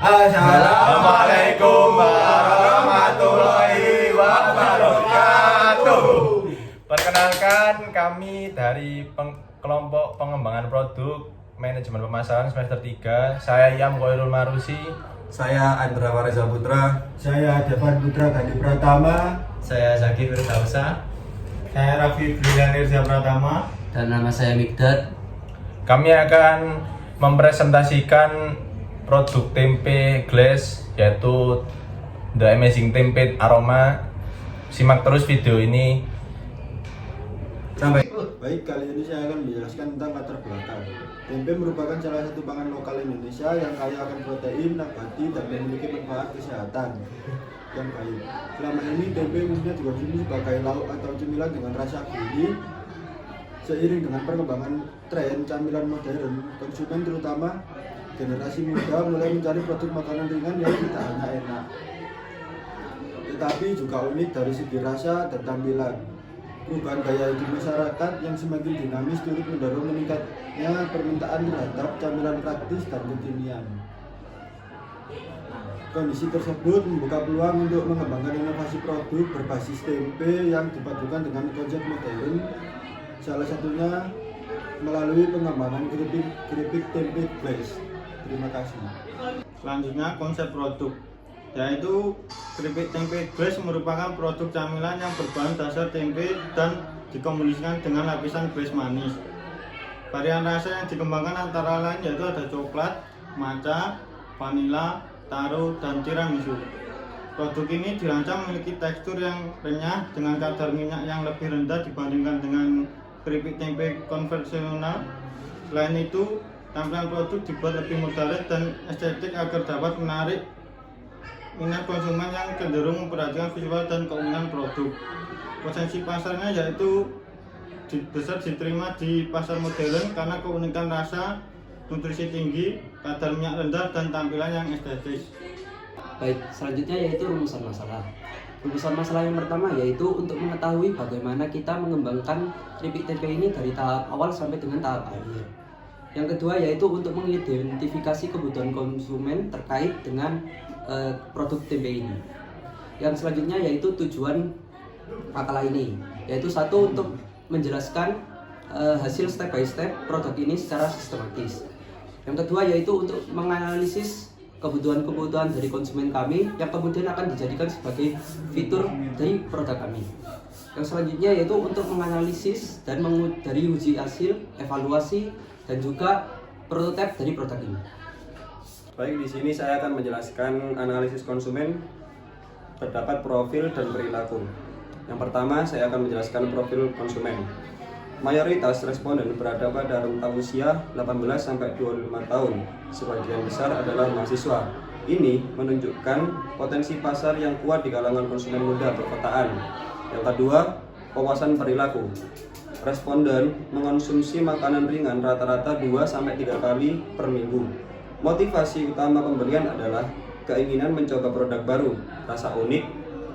Assalamualaikum warahmatullahi wabarakatuh. Perkenalkan, kami dari kelompok pengembangan produk manajemen pemasaran semester 3. Saya Yam Koirul Marusi. Saya Andra Wareza Putra. Saya Devan Putra Gandhi Pratama. Saya Zaki Firdausa. Saya Raffi Brilian Irza Pratama. Dan nama saya Mikdad. Kami akan mempresentasikan produk tempe glass, yaitu The Amazing Tempe Aroma. Simak terus video ini. Baik, kali ini saya akan menjelaskan tentang latar belakang. Tempe merupakan salah satu pangan lokal Indonesia yang kaya akan protein, nabati, dan memiliki manfaat kesehatan yang baik. Selama ini tempe umumnya dikonsumsi sebagai lauk atau cemilan dengan rasa gurih. Seiring dengan perkembangan tren camilan modern, konsumen terutama generasi muda mulai mencari produk makanan ringan yang tidak hanya enak, tetapi juga unik dari segi rasa dan tampilan. Perubahan gaya hidup masyarakat yang semakin dinamis turut mendorong meningkatnya permintaan terhadap camilan praktis dan kekinian. Kondisi tersebut membuka peluang untuk mengembangkan inovasi produk berbasis tempe yang dipadukan dengan konsep modern, salah satunya melalui pengembangan keripik tempe glass. Terima kasih. Selanjutnya konsep produk, yaitu keripik tempe glass merupakan produk camilan yang berbahan dasar tempe dan dikombinasikan dengan lapisan glass manis. Varian rasa yang dikembangkan antara lain yaitu ada coklat, matcha, vanila, taro, dan tiramisu. Produk ini dirancang memiliki tekstur yang renyah dengan kadar minyak yang lebih rendah dibandingkan dengan keripik tempe konvensional. Selain itu, tampilan produk dibuat lebih modern dan estetik agar dapat menarik minat konsumen yang cenderung memperhatikan visual dan keunikan produk. Potensi pasarnya yaitu besar diterima di pasar modern karena keunikan rasa, nutrisi tinggi, kadar minyak rendah, dan tampilan yang estetis. Baik, selanjutnya yaitu rumusan masalah. Rumusan masalah yang pertama yaitu untuk mengetahui bagaimana kita mengembangkan keripik tempe ini dari tahap awal sampai dengan tahap akhir. Yang kedua yaitu untuk mengidentifikasi kebutuhan konsumen terkait dengan produk tempe ini. Yang selanjutnya yaitu tujuan makalah ini, yaitu satu, untuk menjelaskan hasil step by step produk ini secara sistematis. Yang kedua yaitu untuk menganalisis kebutuhan-kebutuhan dari konsumen kami yang kemudian akan dijadikan sebagai fitur dari produk kami. Yang selanjutnya yaitu untuk menganalisis dan dari uji hasil, evaluasi, dan juga prototipe dari produk ini. Baik, di sini saya akan menjelaskan analisis konsumen terdapat profil dan perilaku. Yang pertama, saya akan menjelaskan profil konsumen. Mayoritas responden berada pada rentang usia 18 sampai 25 tahun. Sebagian besar adalah mahasiswa. Ini menunjukkan potensi pasar yang kuat di kalangan konsumen muda perkotaan. Yang kedua, wawasan perilaku. Responden mengonsumsi makanan ringan rata-rata 2 sampai 3 kali per minggu. Motivasi utama pembelian adalah keinginan mencoba produk baru, rasa unik,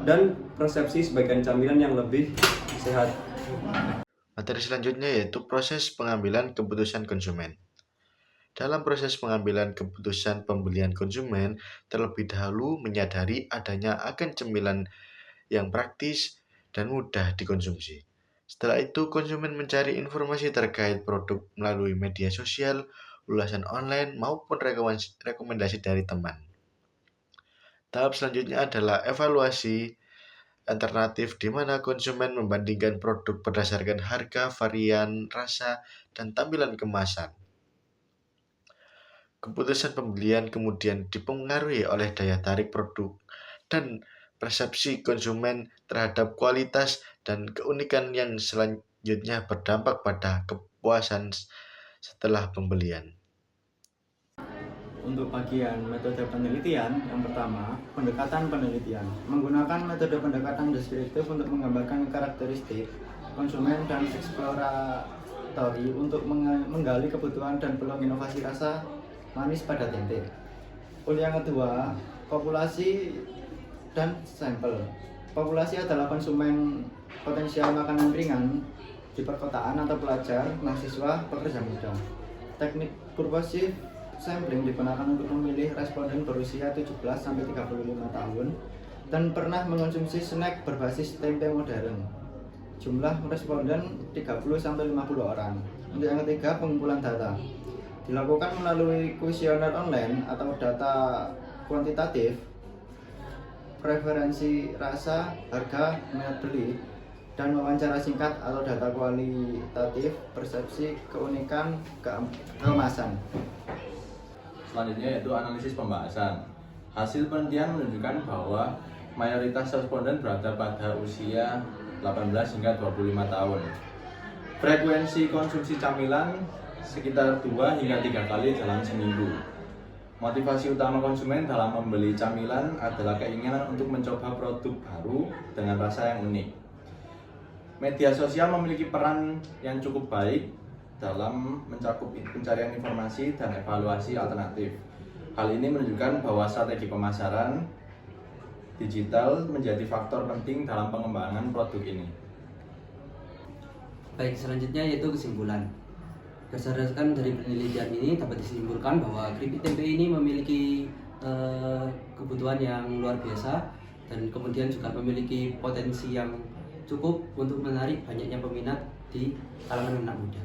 dan persepsi sebagian camilan yang lebih sehat. Materi selanjutnya yaitu proses pengambilan keputusan konsumen. Dalam proses pengambilan keputusan pembelian, konsumen terlebih dahulu menyadari adanya agen cemilan yang praktis dan mudah dikonsumsi. Setelah itu, konsumen mencari informasi terkait produk melalui media sosial, ulasan online, maupun rekomendasi dari teman. Tahap selanjutnya adalah evaluasi alternatif, di mana konsumen membandingkan produk berdasarkan harga, varian, rasa, dan tampilan kemasan. Keputusan pembelian kemudian dipengaruhi oleh daya tarik produk dan persepsi konsumen terhadap kualitas dan keunikan yang selanjutnya berdampak pada kepuasan setelah pembelian. Untuk bagian metode penelitian, yang pertama, pendekatan penelitian. Menggunakan metode pendekatan deskriptif untuk menggambarkan karakteristik konsumen dan eksplorasi untuk menggali kebutuhan dan peluang inovasi rasa manis pada tempe. Yang kedua, populasi dan sampel. Populasi adalah konsumen potensial makanan ringan di perkotaan atau pelajar, mahasiswa, pekerja muda. Teknik persuasif sampling digunakan untuk memilih responden berusia 17-35 tahun dan pernah mengonsumsi snack berbasis tempe modern. Jumlah responden 30-50 orang. Untuk yang ketiga, pengumpulan data. Dilakukan melalui kuesioner online atau data kuantitatif, preferensi rasa, harga, minat beli, dan wawancara singkat atau data kualitatif, persepsi, keunikan, keemasan. Selanjutnya yaitu analisis pembahasan. Hasil penelitian menunjukkan bahwa mayoritas responden berada pada usia 18 hingga 25 tahun. Frekuensi konsumsi camilan sekitar 2 hingga 3 kali dalam seminggu. Motivasi utama konsumen dalam membeli camilan adalah keinginan untuk mencoba produk baru dengan rasa yang unik. Media sosial memiliki peran yang cukup baik dalam mencakup pencarian informasi dan evaluasi alternatif. Hal ini menunjukkan bahwa strategi pemasaran digital menjadi faktor penting dalam pengembangan produk ini. Baik, selanjutnya yaitu kesimpulan. Berdasarkan dari penelitian ini dapat disimpulkan bahwa keripik tempe ini memiliki kebutuhan yang luar biasa dan kemudian juga memiliki potensi yang cukup untuk menarik banyaknya peminat di kalangan anak muda.